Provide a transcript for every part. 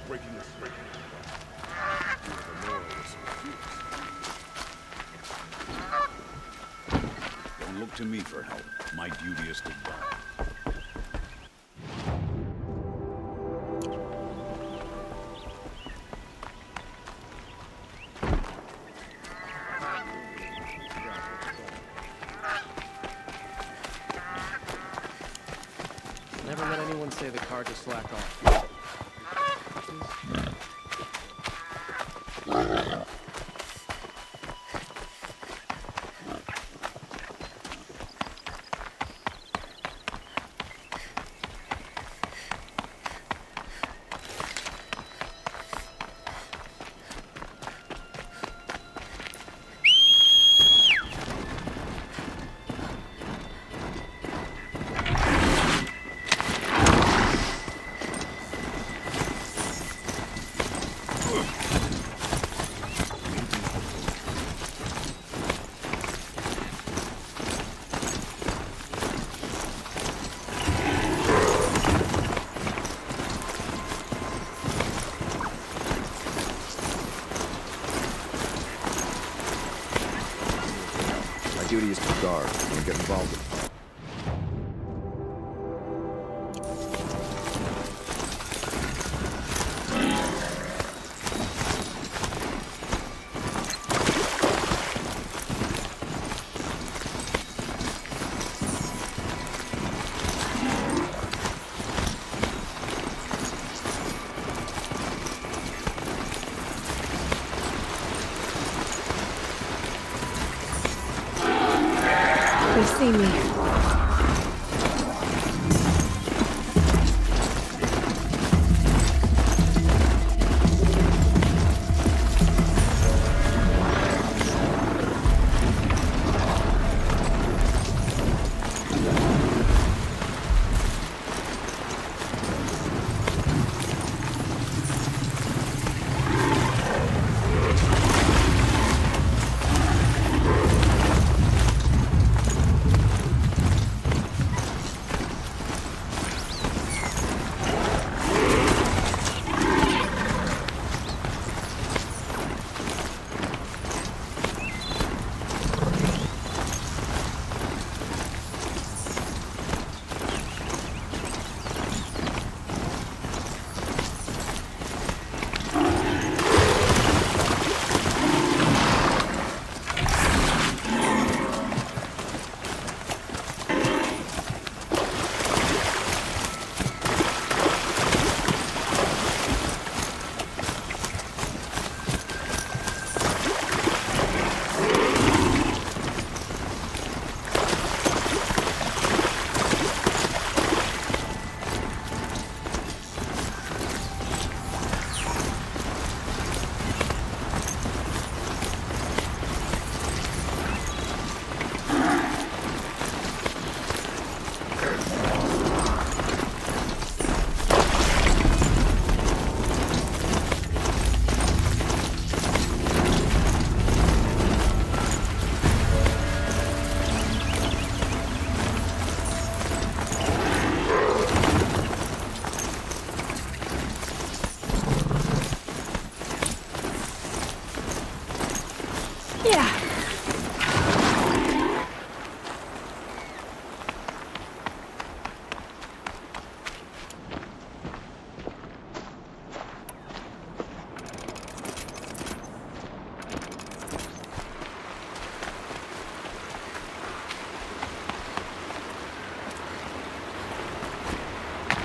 breaking this. Don't look to me for help. My duty is to guard. Never let anyone say the car just slacked off. Duty is to guard and get involved in. They see me.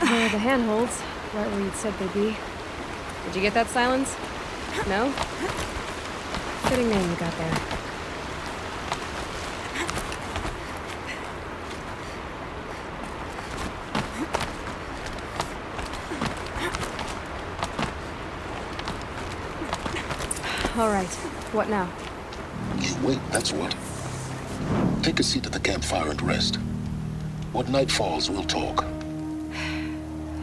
There are the handholds, right where you'd said they'd be. Did you get that, Silence? No? Fitting name you got there. All right, what now? You wait, that's what. Take a seat at the campfire and rest. When night falls, we'll talk.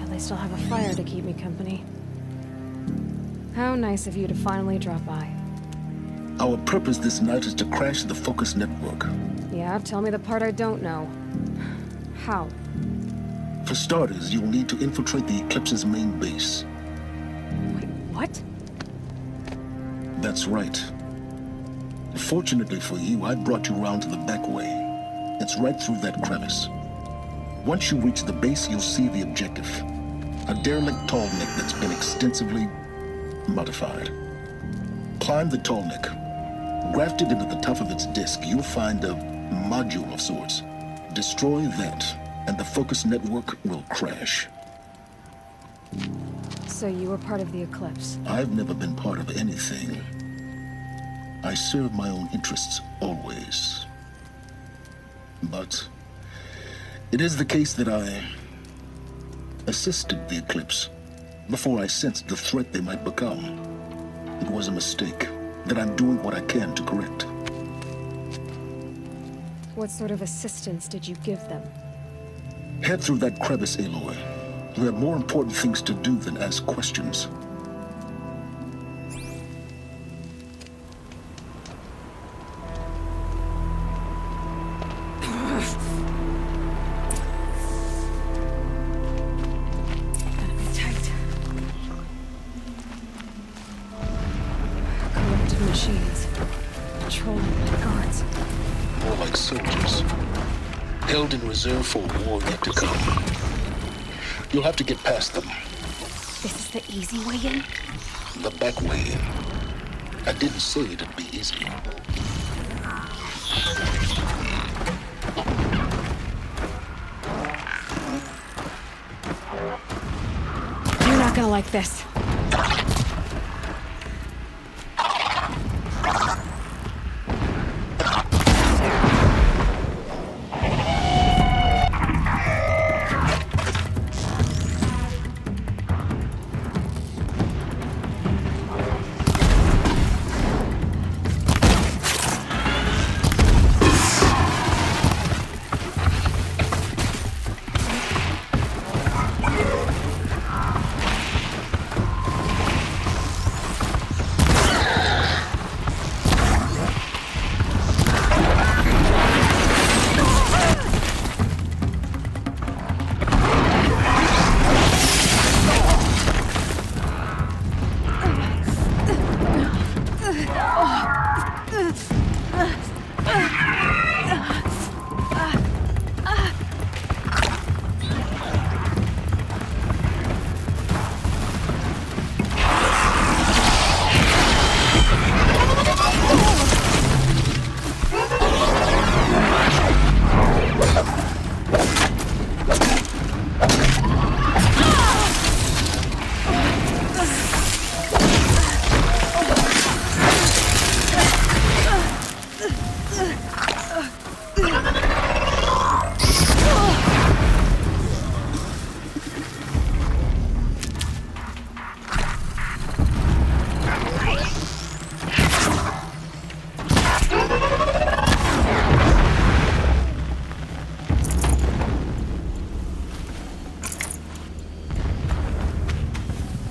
At least I'll have a fire to keep me company. How nice of you to finally drop by. Our purpose this night is to crash the Focus network. Yeah, tell me the part I don't know. How? For starters, you'll need to infiltrate the Eclipse's main base. What? That's right. Fortunately for you, I brought you round to the back way. It's right through that crevice. Once you reach the base, you'll see the objective. A derelict tall neck that's been extensively modified. Climb the tall neck. Grafted into the top of its disc, you'll find a module of sorts. Destroy that, and the focus network will crash. So you were part of the Eclipse. I've never been part of anything. I serve my own interests, always. But it is the case that I assisted the Eclipse before I sensed the threat they might become. It was a mistake that I'm doing what I can to correct. What sort of assistance did you give them? Head through that crevice, Aloy. You have more important things to do than ask questions. Machines. Patrolling like guards. More like soldiers. Held in reserve for a war yet to come. You'll have to get past them. This is the easy way in? The back way in. I didn't say it'd be easy. You're not gonna like this.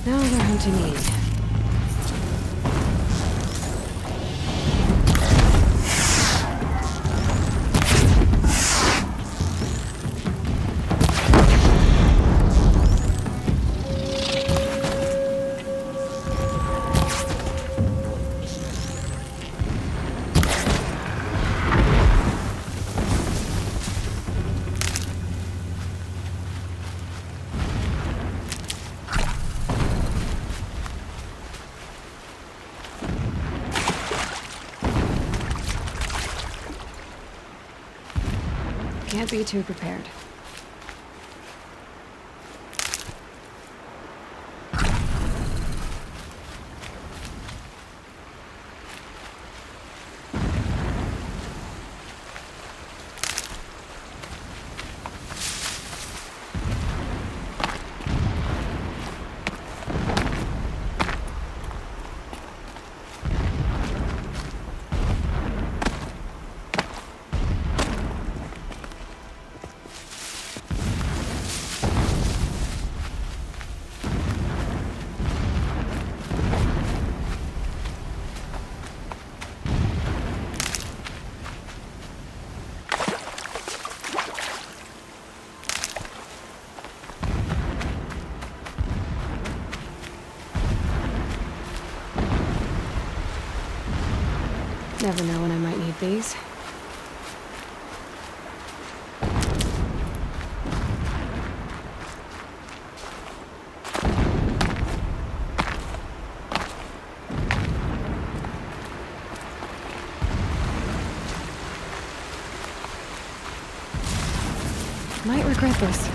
Now they're hunting me. Can't be too prepared. never know when I might need these. Might regret this.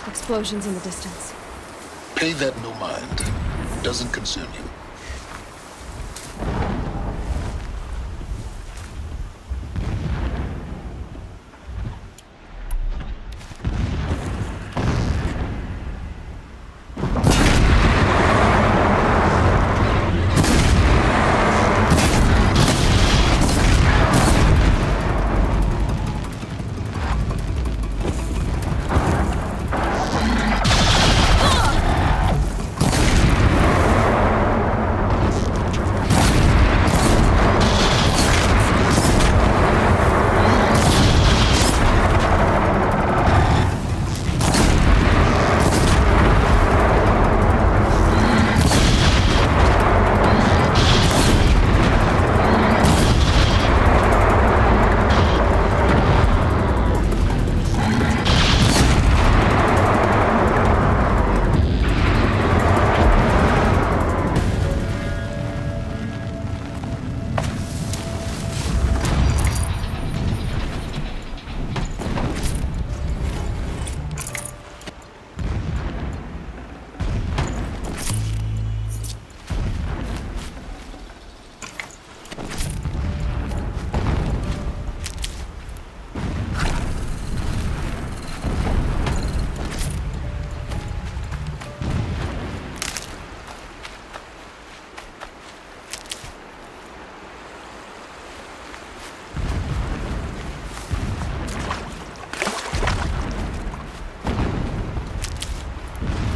Explosions in the distance. Pay that no mind. Doesn't concern you.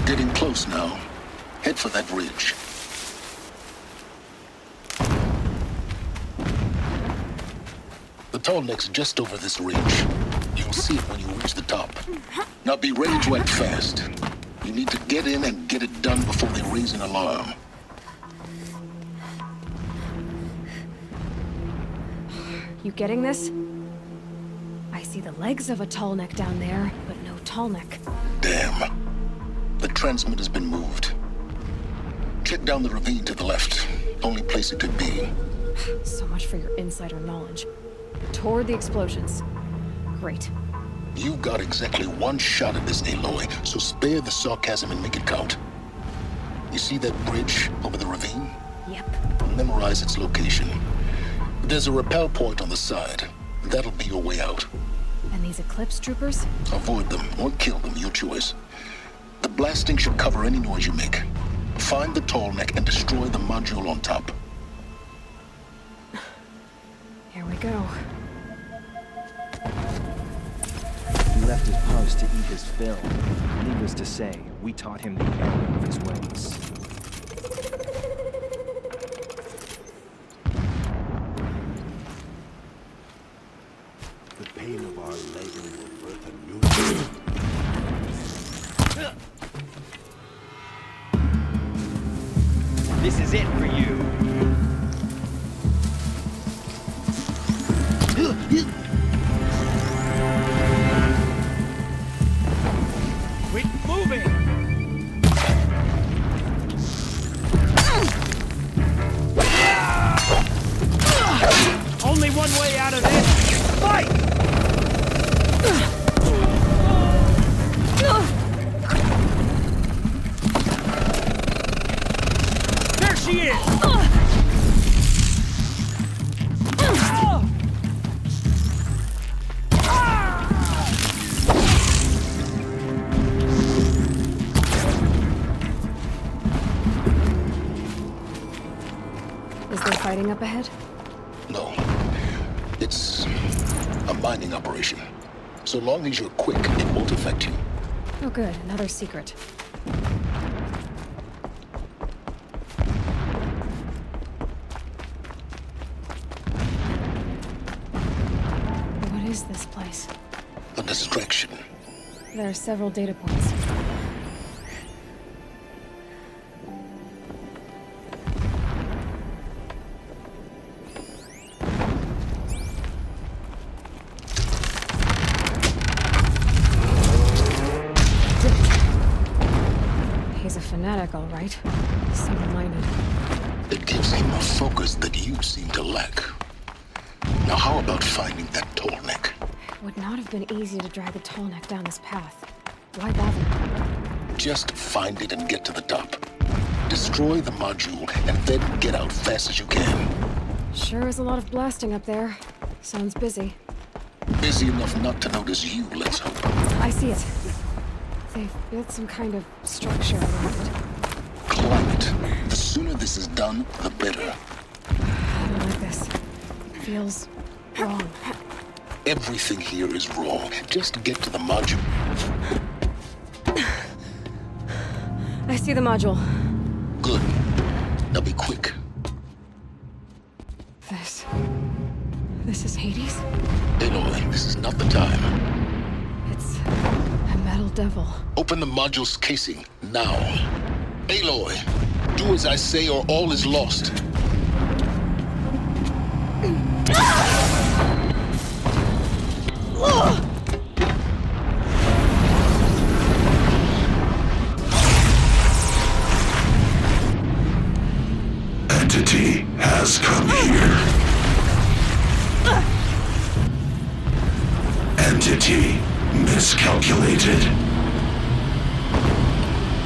Getting close now. Head for that ridge. The tall neck's just over this ridge. You'll see it when you reach the top. Now be ready to act fast. You need to get in and get it done before they raise an alarm. You getting this? I see the legs of a tall neck down there, but no tall neck. Damn. The transmitter's been moved. Check down the ravine to the left. Only place it could be. So much for your insider knowledge. Toward the explosions. Great. You've got exactly one shot at this, Aloy, so spare the sarcasm and make it count. You see that bridge over the ravine? Yep. Memorize its location. There's a rappel point on the side. That'll be your way out. And these Eclipse troopers? Avoid them or kill them, your choice. The blasting should cover any noise you make. Find the tall neck and destroy the module on top. Here we go. He left his post to eat his fill. Needless to say, we taught him the error of his ways. The pain of our labor will birth a new This is it for you. Quit moving! Only one way out of this! Fight! There she is! Is there fighting up ahead? No. It's a mining operation. So long as you're quick, it won't affect you. Oh good, another secret. What is this place? A distraction. There are several data points. He's a fanatic, all right. Single-minded. It gives him a focus that you seem to lack. Now how about finding that tall neck? It would not have been easy to drag the tall neck down this path. Why bother? Just find it and get to the top. Destroy the module and then get out fast as you can. Sure is a lot of blasting up there. Sounds busy. Busy enough not to notice you, let's hope. I see it. They've built some kind of structure around it. Climb it. The sooner this is done, the better. I don't like this. Feels wrong. Everything here is wrong. Just get to the module. I see the module. Good. Now be quick. This is Hades? Aloy, this is not the time. It's a metal devil. Open the module's casing, now. Aloy, do as I say or all is lost. Entity has come here. Entity miscalculated.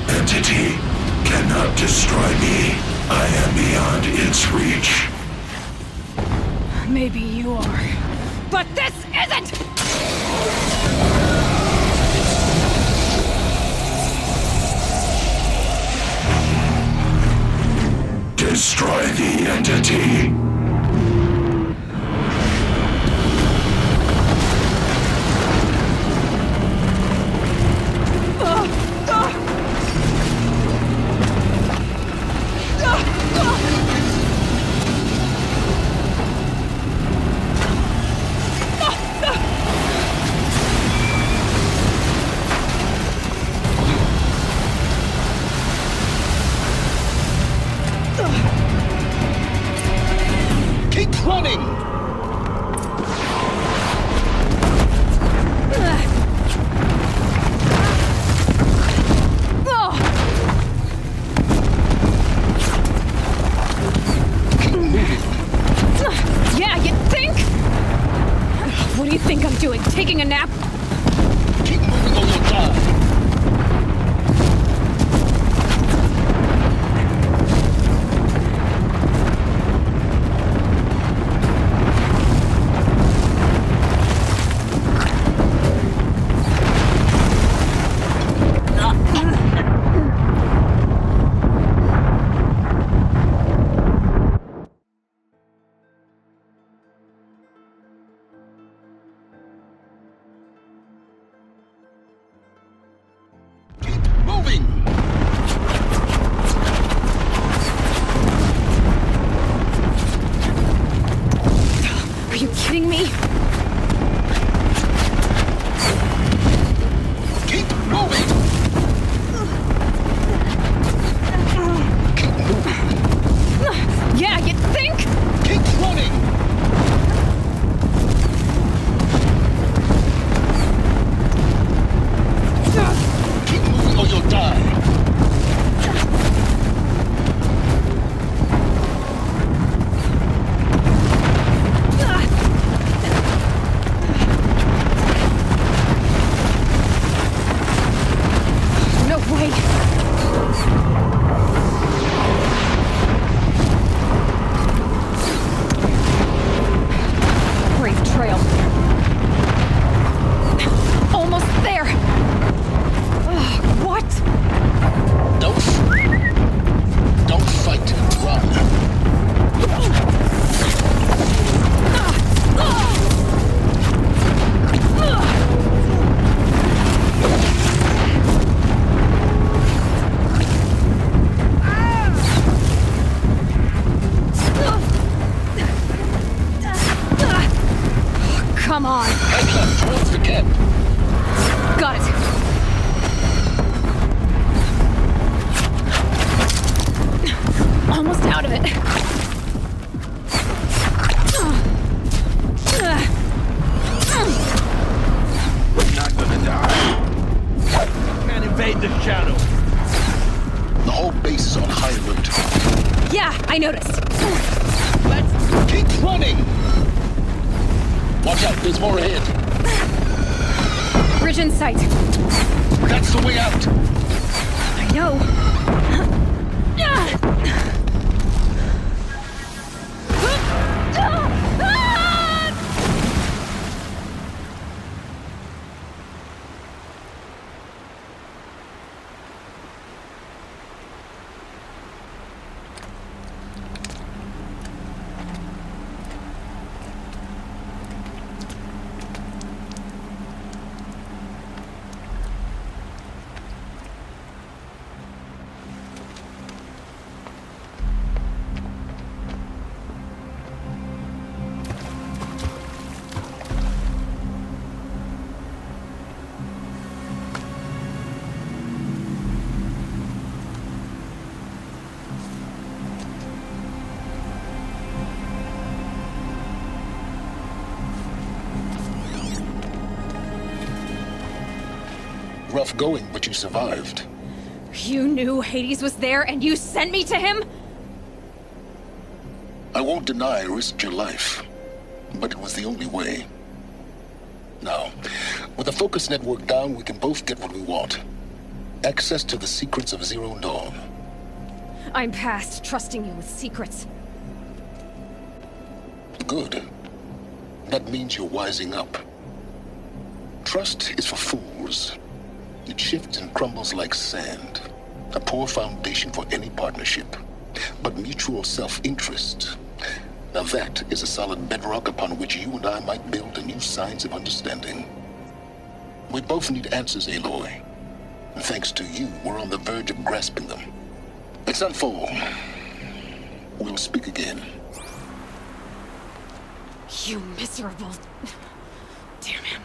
Entity cannot destroy me. I am beyond its reach. Maybe you are. But this isn't! Destroy the entity. think I'm doing? Taking a nap? Keep moving or you'll die. Are you kidding me? Keep moving! Keep moving! Yeah, you think? Keep running! Keep moving or you'll die! No way! Brave trail. Almost there! Ugh, what? Don't fight. Run. Come on! Head left towards the camp. Got it! Almost out of it. We're not gonna die. Can't invade the shadow. The whole base is on high alert. Yeah, I noticed. Let's Keep running! Watch out, there's more ahead. Bridge in sight. That's the way out. I know. Rough going, but you survived. You knew Hades was there and you sent me to him? I won't deny I risked your life, but it was the only way. Now, with the focus network down, we can both get what we want. Access to the secrets of Zero Dawn. I'm past trusting you with secrets. Good. That means you're wising up. Trust is for fools. It shifts and crumbles like sand. A poor foundation for any partnership. But mutual self-interest. Now that is a solid bedrock upon which you and I might build a new science of understanding. We both need answers, Aloy. And thanks to you, we're on the verge of grasping them. Let's unfold. We'll speak again. You miserable... Damn him.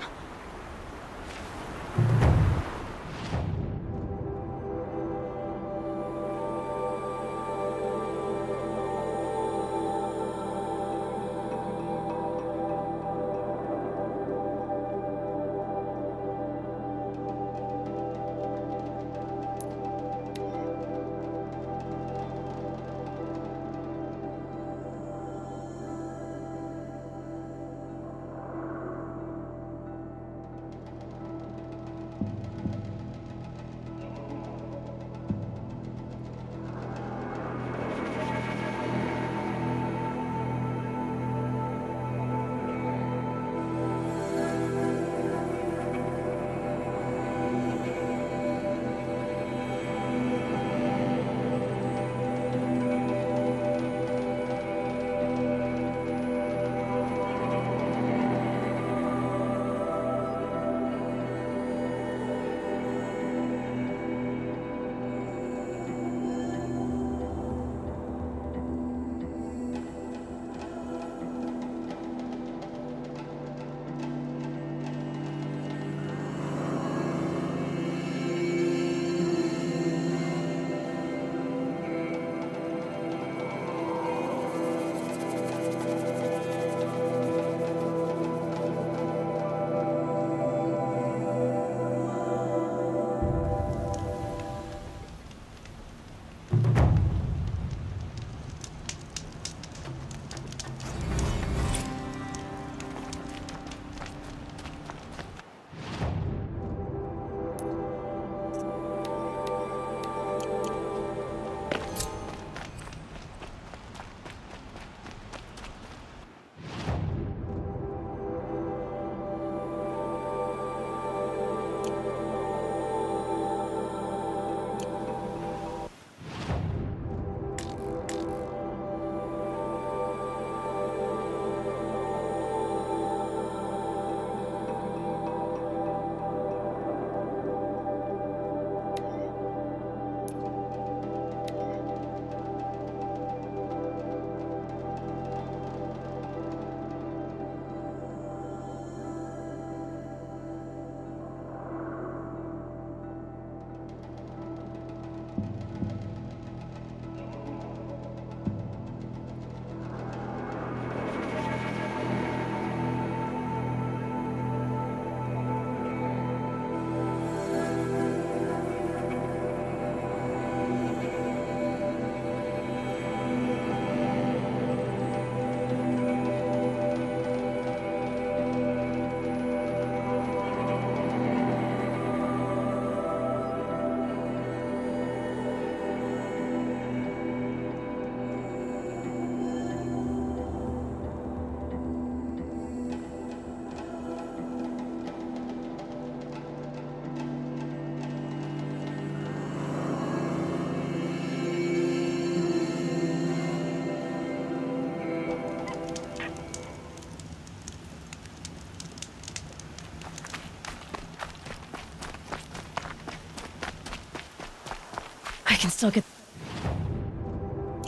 can still get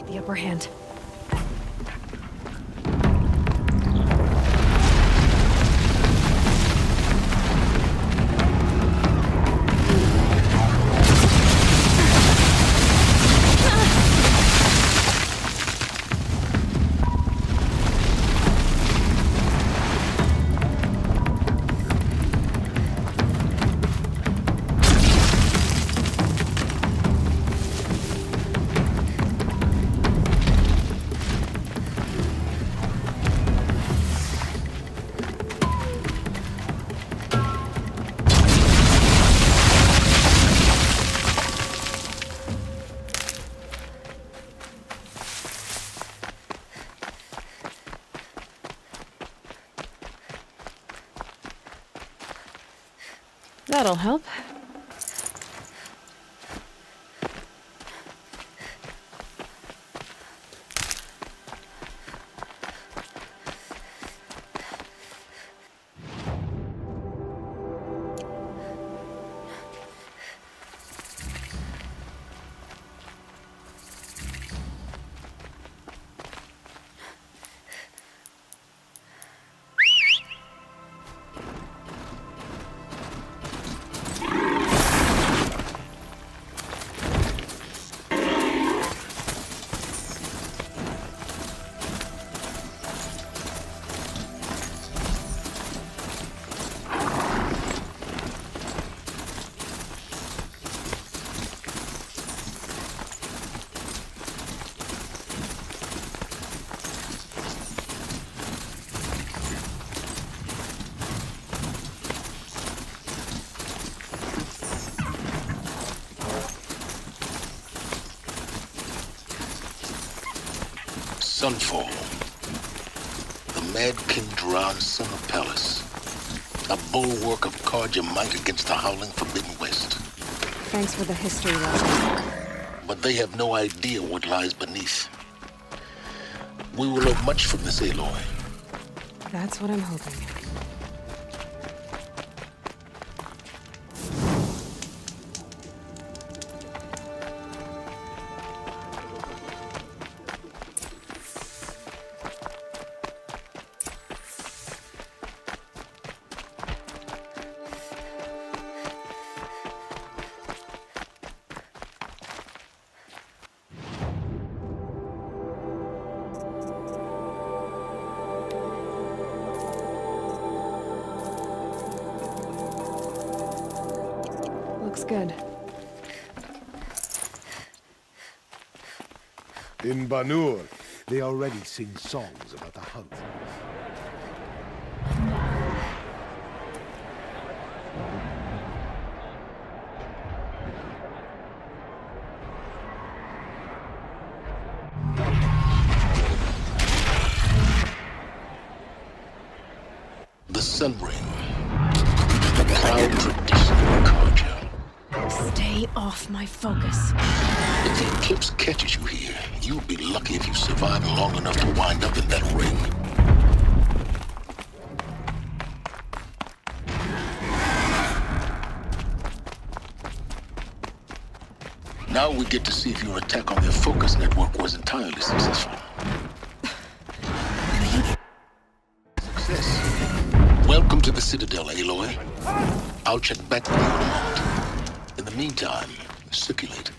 the upper hand. That'll help. Sunfall. The Mad King Duran, son of Pallas. A bulwark of Carja might against the howling Forbidden West. Thanks for the history lesson. But they have no idea what lies beneath. We will learn much from this Aloy. That's what I'm hoping. Looks good. In Banur, they already sing songs about the hunt. The Sun Ring. The proud tradition of Carja. Stay off my focus. If the eclipse catches you here, you'll be lucky if you survive long enough to wind up in that ring. Now we get to see if your attack on their focus network was entirely successful. Success. Welcome to the Citadel, Aloy. I'll check back with you in a moment. In the meantime, circulate.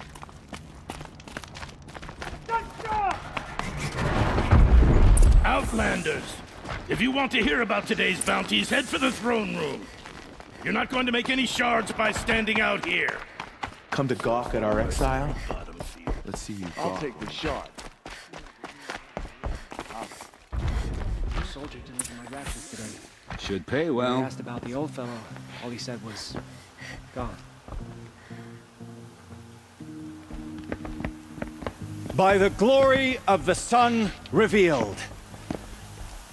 Outlanders! If you want to hear about today's bounties, head for the throne room. You're not going to make any shards by standing out here. Come to gawk at our exile? Let's see you gawk. I'll take the shot. Soldier delivered my rations today. Should pay When I well. asked about the old fellow, all he said was, gone. By the glory of the sun revealed.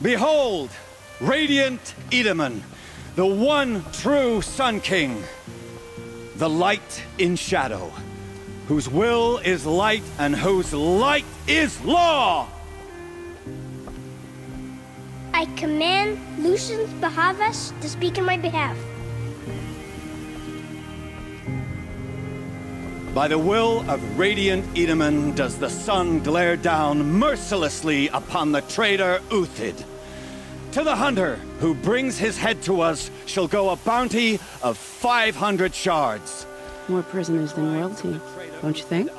Behold, radiant Edaman, the one true Sun King, the light in shadow, whose will is light and whose light is law. I command Lucius Bahavas to speak in my behalf. By the will of Radiant Edaman does the sun glare down mercilessly upon the traitor Uthid. To the hunter who brings his head to us shall go a bounty of 500 shards. More prisoners than royalty, don't you think?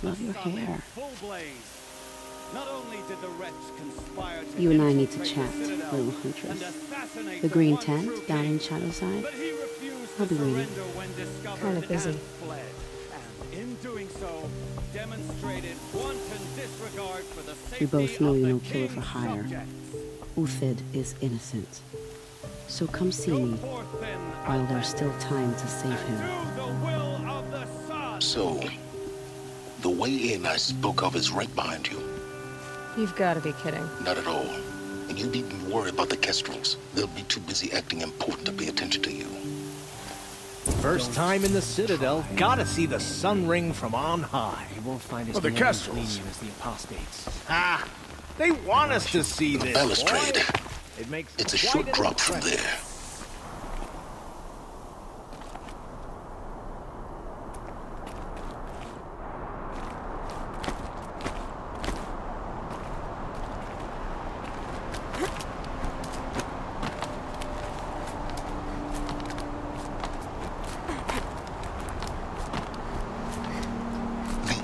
Love your hair. You and I need to chat, little huntress. The green tent down in Shadowside. I'll be waiting. Kind of busy. We both know you're no killer for hire. Uthid is innocent. So come see me while there's still time to save him. So, the way in I spoke of is right behind you. You've got to be kidding. Not at all. And you needn't worry about the Kestrels. They'll be too busy acting important to pay attention to you. First time in the Citadel, gotta see the sun ring from on high. You won't find us the Kestrels. as the apostates. Ah, they want us to see The this. balustrade. Boy. It makes It's a quite short an drop from impression. there.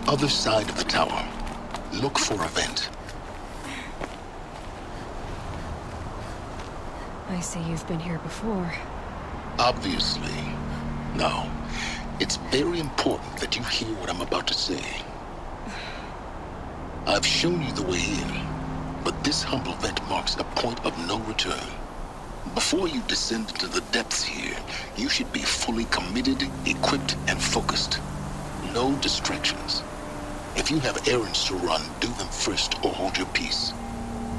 Other side of the tower. Look for a vent. I see you've been here before. Obviously. Now, it's very important that you hear what I'm about to say. I've shown you the way in, but this humble vent marks a point of no return. Before you descend into the depths here, you should be fully committed, equipped, and focused. No distractions. If you have errands to run, do them first or hold your peace.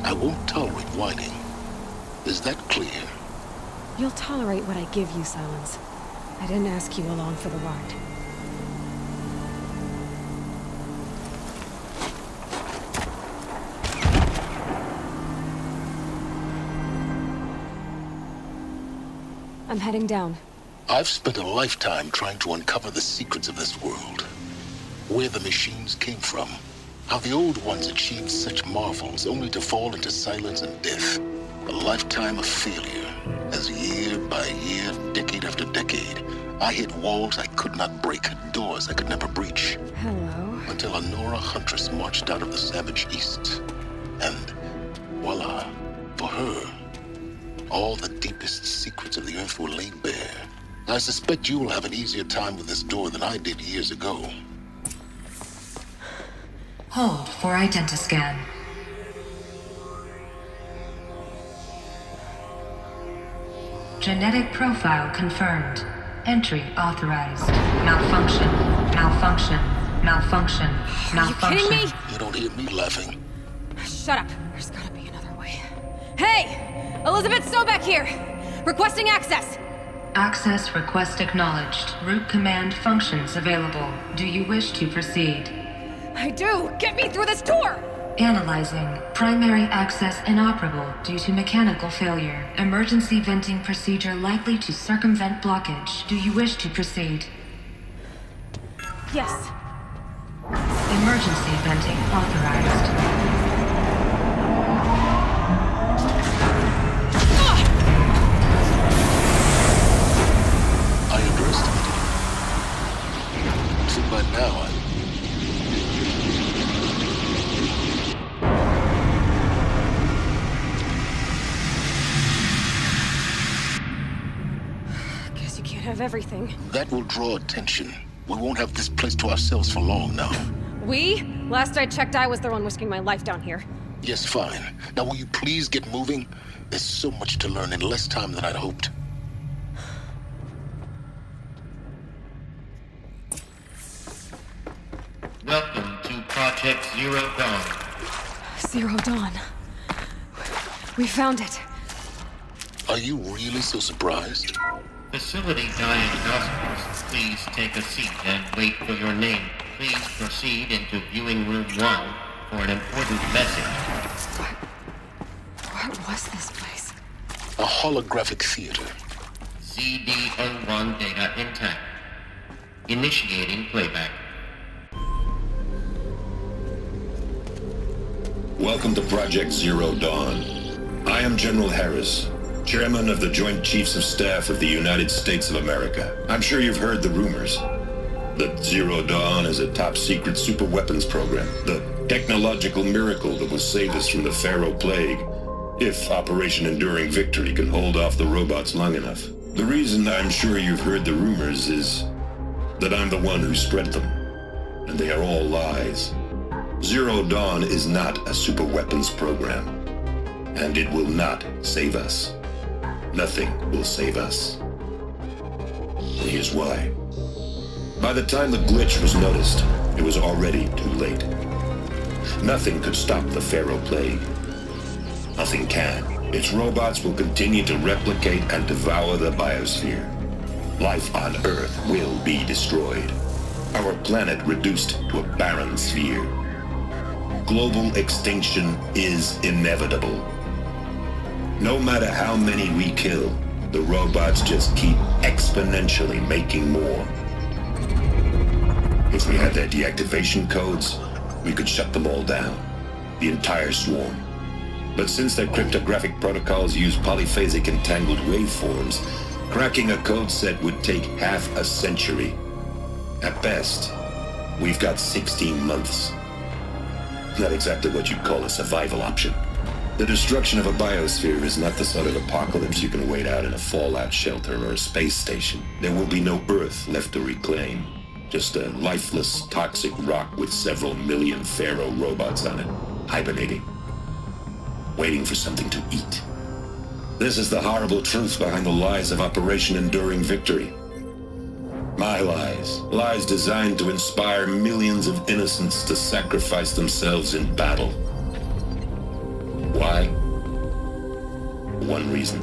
I won't tolerate whining. Is that clear? You'll tolerate what I give you, Silence. I didn't ask you along for the ride. I'm heading down. I've spent a lifetime trying to uncover the secrets of this world. Where the machines came from. How the old ones achieved such marvels only to fall into silence and death. A lifetime of failure. As year by year, decade after decade, I hit walls I could not break, doors I could never breach. Hello. Until a Nora huntress marched out of the savage east. And voila, for her, all the deepest secrets of the earth were laid bare. I suspect you will have an easier time with this door than I did years ago. Hold for identiscan. Genetic profile confirmed. Entry authorized. Malfunction. Malfunction. Malfunction. Malfunction. Are you kidding me? You don't hear me laughing. Shut up. There's gotta be another way. Hey! Elizabeth Sobeck here! Requesting access! Access request acknowledged. Root command functions available. Do you wish to proceed? I do! Get me through this door! Analyzing. Primary access inoperable due to mechanical failure. Emergency venting procedure likely to circumvent blockage. Do you wish to proceed? Yes. Emergency venting authorized. I underestimated you. So by now, Guess you can't have everything. that will draw attention. We won't have this place to ourselves for long now. We? Last I checked, I was the one risking my life down here. Yes, fine. Now will you please get moving? There's so much to learn in less time than I'd hoped. Welcome to Project Zero Dawn. Zero Dawn. We found it. Are you really so surprised? Facility diagnostics. Please take a seat and wait for your name. Please proceed into viewing room 1 for an important message. What was this place? A holographic theater. CD01 data intact. Initiating playback. Welcome to Project Zero Dawn. I am General Harris, Chairman of the Joint Chiefs of Staff of the United States of America. I'm sure you've heard the rumors that Zero Dawn is a top-secret superweapons program, the technological miracle that will save us from the Pharaoh Plague, if Operation Enduring Victory can hold off the robots long enough. The reason I'm sure you've heard the rumors is that I'm the one who spread them, and they are all lies. Zero Dawn is not a superweapons program, and it will not save us. Nothing will save us. And here's why. By the time the glitch was noticed, it was already too late. Nothing could stop the Pharaoh Plague. Nothing can. Its robots will continue to replicate and devour the biosphere. Life on Earth will be destroyed. Our planet reduced to a barren sphere. Global extinction is inevitable. No matter how many we kill, the robots just keep exponentially making more. If we had their deactivation codes, we could shut them all down, the entire swarm. But since their cryptographic protocols use polyphasic entangled waveforms, cracking a code set would take half a century. At best, we've got 16 months. Not exactly what you'd call a survival option. The destruction of a biosphere is not the sort of apocalypse you can wait out in a fallout shelter or a space station. There will be no Earth left to reclaim. Just a lifeless, toxic rock with several million Pharaoh robots on it, hibernating, waiting for something to eat. This is the horrible truth behind the lies of Operation Enduring Victory. My lies. Lies designed to inspire millions of innocents to sacrifice themselves in battle. Why? One reason.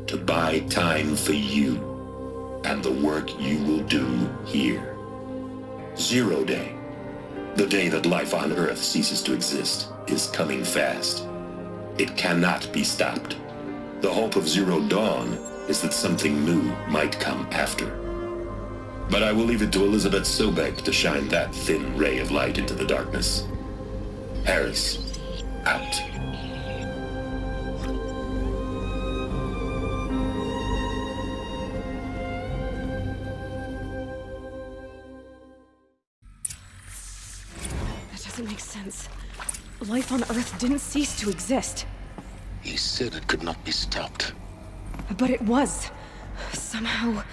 To buy time for you and the work you will do here. Zero Day, the day that life on Earth ceases to exist, is coming fast. It cannot be stopped. The hope of Zero Dawn is that something new might come after. But I will leave it to Elizabeth Sobek to shine that thin ray of light into the darkness. Harris, out. That doesn't make sense. Life on Earth didn't cease to exist. He said it could not be stopped. But it was. Somehow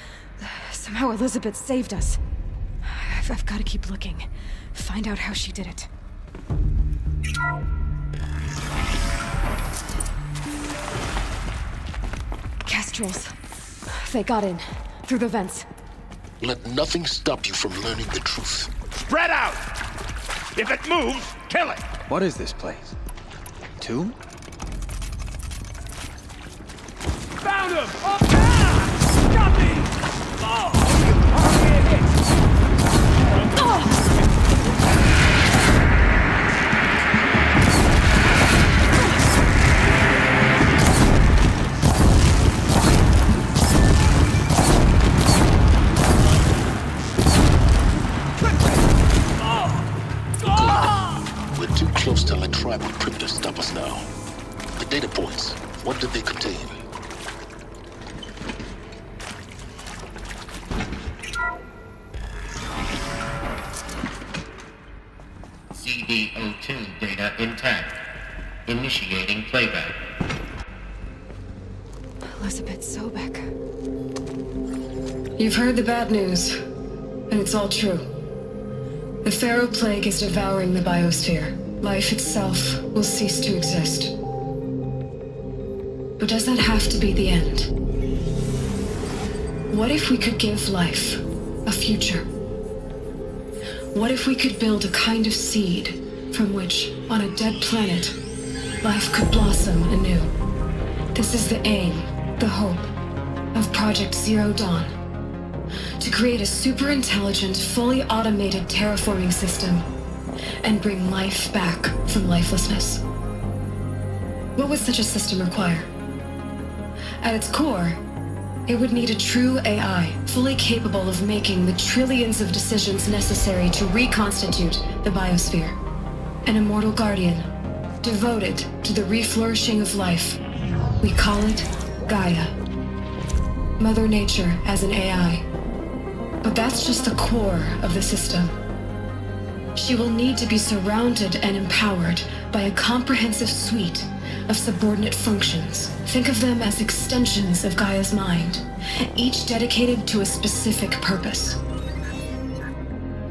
Elizabeth saved us. I've got to keep looking. Find out how she did it. Kestrels. They got in. Through the vents. Let nothing stop you from learning the truth. Spread out! If it moves, kill it! What is this place? Tomb? Found him! Oh, ah! Stop me! Oh! We're too close to let tribal crypto stop us now. The data points, what did they contain? CD02 data intact. Initiating playback. Elizabeth Sobek. You've heard the bad news, and it's all true. The Pharaoh Plague is devouring the biosphere. Life itself will cease to exist. But does that have to be the end? What if we could give life a future? What if we could build a kind of seed from which, on a dead planet, life could blossom anew? This is the aim, the hope, of Project Zero Dawn. To create a super-intelligent, fully automated terraforming system and bring life back from lifelessness. What would such a system require? At its core, It would need a true AI, fully capable of making the trillions of decisions necessary to reconstitute the biosphere. An immortal guardian, devoted to the reflourishing of life. We call it Gaia. Mother Nature as an AI. But that's just the core of the system. She will need to be surrounded and empowered by a comprehensive suite of subordinate functions. Think of them as extensions of Gaia's mind, each dedicated to a specific purpose.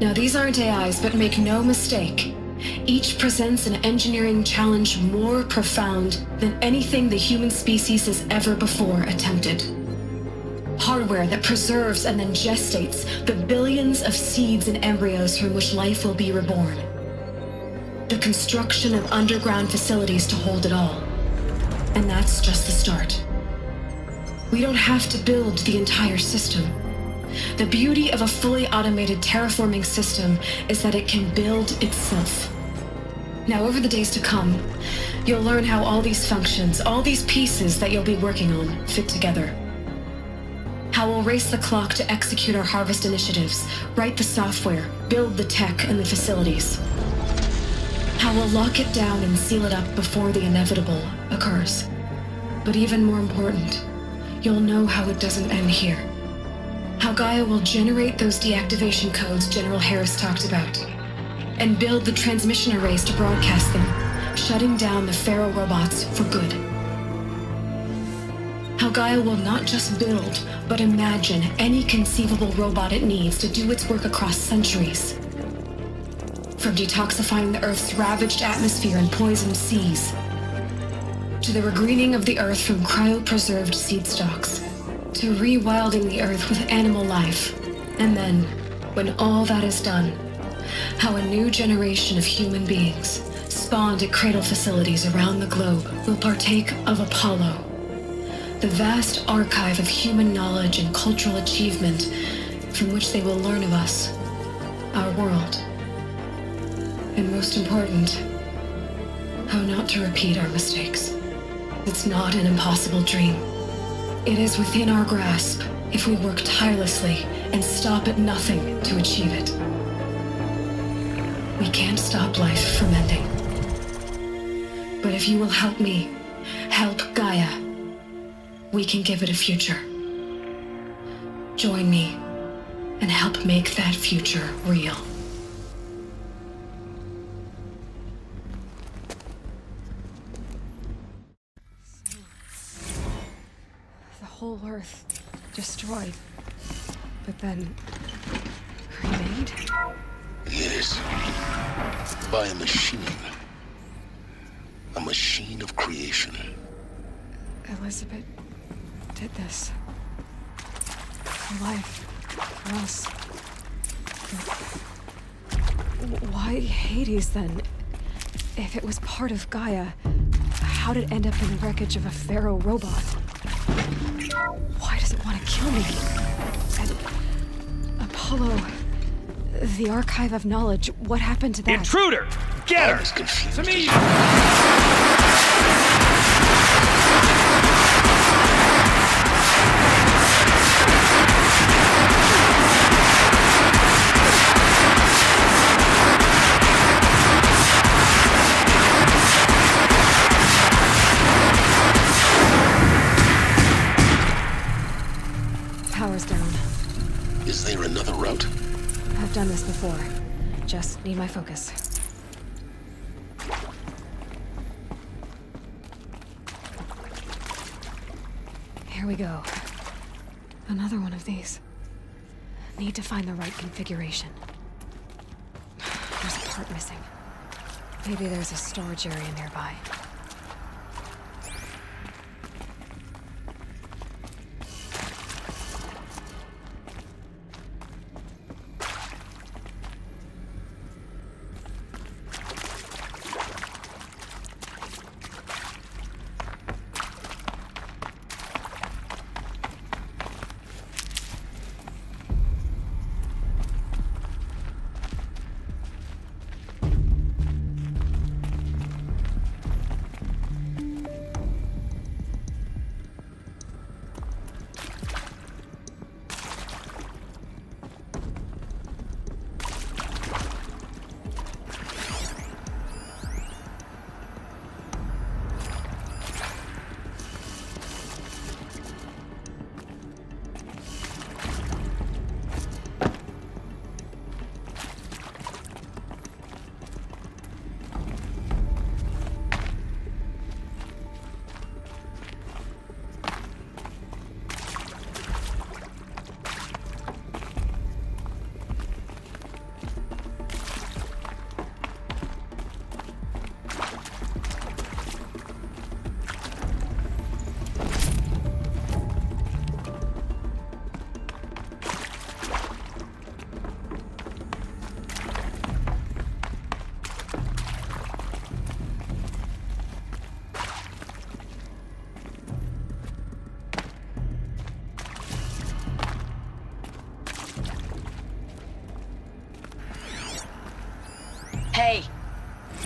Now, these aren't AIs, but make no mistake, each presents an engineering challenge more profound than anything the human species has ever before attempted. Hardware that preserves and then gestates the billions of seeds and embryos from which life will be reborn. The construction of underground facilities to hold it all. And that's just the start. We don't have to build the entire system. The beauty of a fully automated terraforming system is that it can build itself. Now, over the days to come, you'll learn how all these functions, all these pieces that you'll be working on, fit together. How we'll race the clock to execute our harvest initiatives, write the software, build the tech and the facilities. How we'll lock it down and seal it up before the inevitable occurs. But even more important, you'll know how it doesn't end here. How Gaia will generate those deactivation codes General Harris talked about, and build the transmission arrays to broadcast them, shutting down the Pharaoh robots for good. How Gaia will not just build, but imagine any conceivable robot it needs to do its work across centuries. From detoxifying the Earth's ravaged atmosphere and poisoned seas, to the regreening of the Earth from cryopreserved seed stalks, to rewilding the Earth with animal life. And then, when all that is done, how a new generation of human beings, spawned at cradle facilities around the globe, will partake of Apollo, the vast archive of human knowledge and cultural achievement from which they will learn of us, our world. And most important, how not to repeat our mistakes. It's not an impossible dream. It is within our grasp if we work tirelessly and stop at nothing to achieve it. We can't stop life from ending. But if you will help me, help Gaia, we can give it a future. Join me and help make that future real. The whole Earth destroyed, but then remade? Yes. By a machine. A machine of creation. Elizabeth did this. For life. For us. But why Hades, then? If it was part of Gaia, how'd it end up in the wreckage of a Pharaoh robot? Why does it want to kill me? And Apollo, the archive of knowledge, what happened to that? Intruder! Get her! I was confused. To me! Power's down. Is there another route? I've done this before. Just need my focus. Here we go. Another one of these. Need to find the right configuration. There's a part missing. Maybe there's a storage area nearby.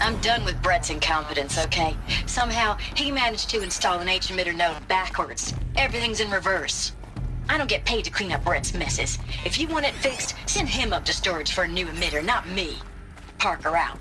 I'm done with Brett's incompetence, okay? Somehow, he managed to install an H-emitter node backwards. Everything's in reverse. I don't get paid to clean up Brett's messes. If you want it fixed, send him up to storage for a new emitter, not me. Parker out.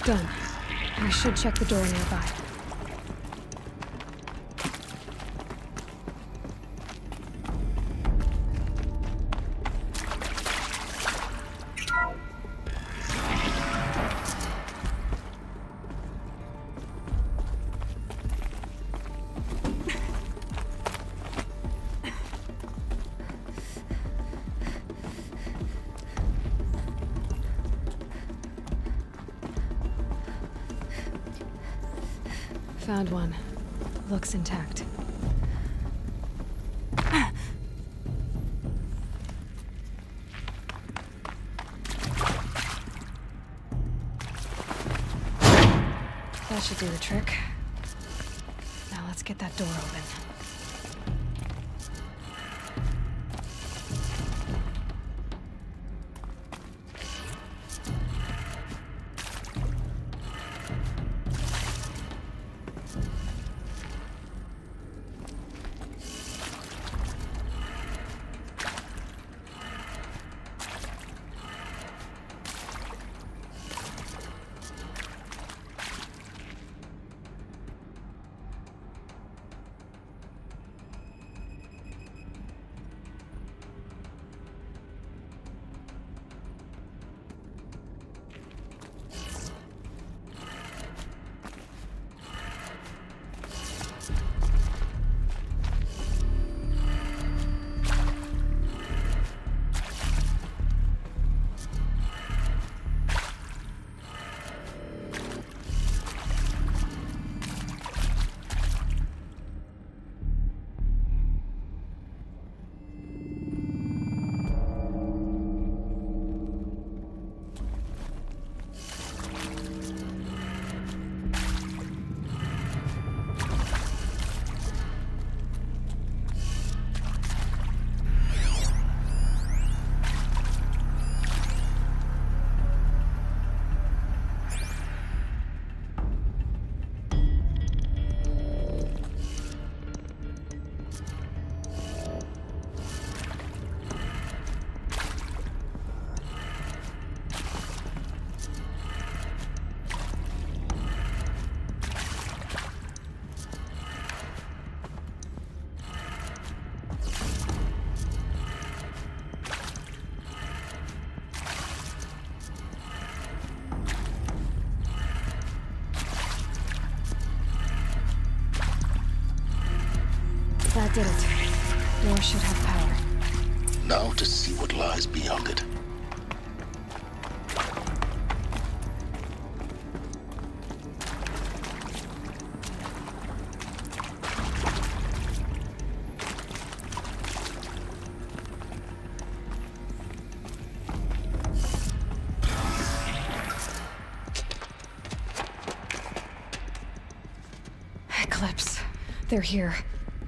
Done. I should check the door nearby. Found one. Looks intact. That should do the trick. Now let's get that door open. That did it. Door should have power. Now to see what lies beyond it. Eclipse. They're here.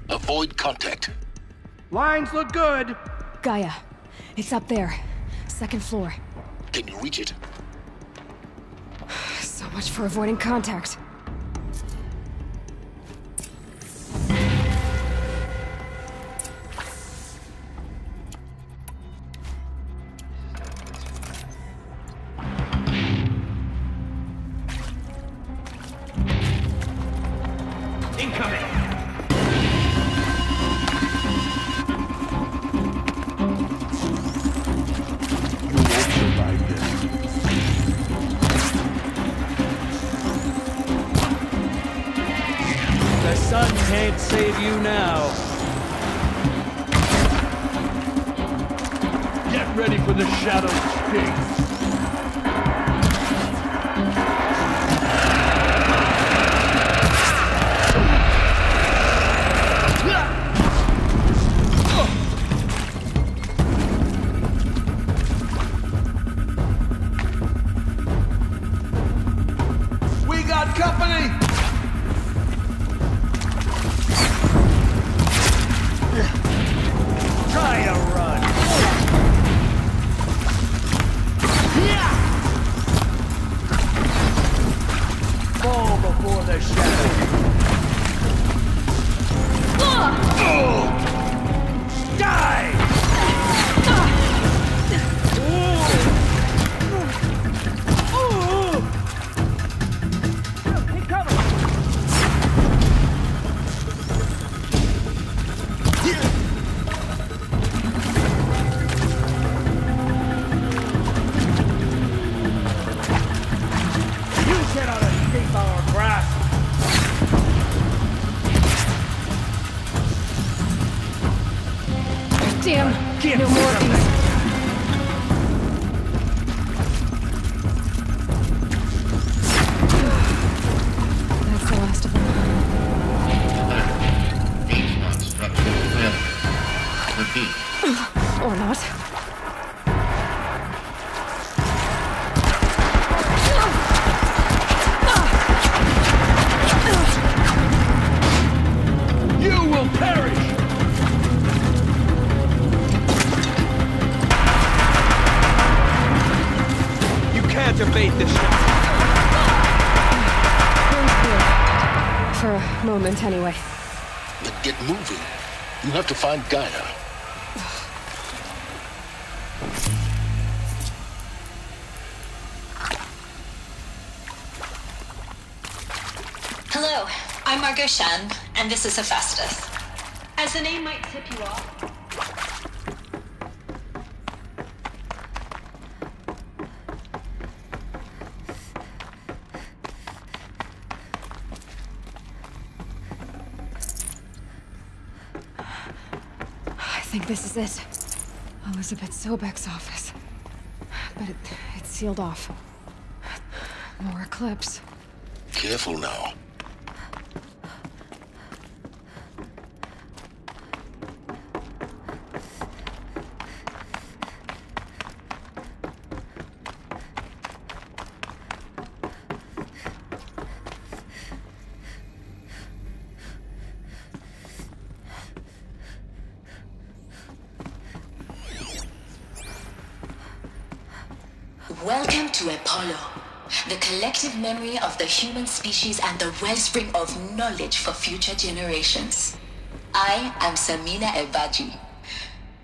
Avoid contact. Lines look good. Gaia. It's up there. Second floor. Can you reach it? So much for avoiding contact. Incoming. The sun can't save you now. Get ready for the shadow sting. We got company! Try to run. Fall before the shadow. Die! Damn! No more of these. That's the last of them. H1 structural failure. Repeat. Or not. You will perish! Can't evade this shot. For a moment, anyway. Then get moving. You have to find Gaia. Hello, I'm Margot Shen, and this is Hephaestus. As the name might tip you off. I think this is it. Elizabeth Sobek's office. But it's sealed off. More Eclipse. Careful now. Welcome to Apollo, the collective memory of the human species and the wellspring of knowledge for future generations. I am Samina Ebaji.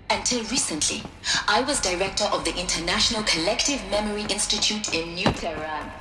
Until recently, I was director of the International Collective Memory Institute in New Tehran.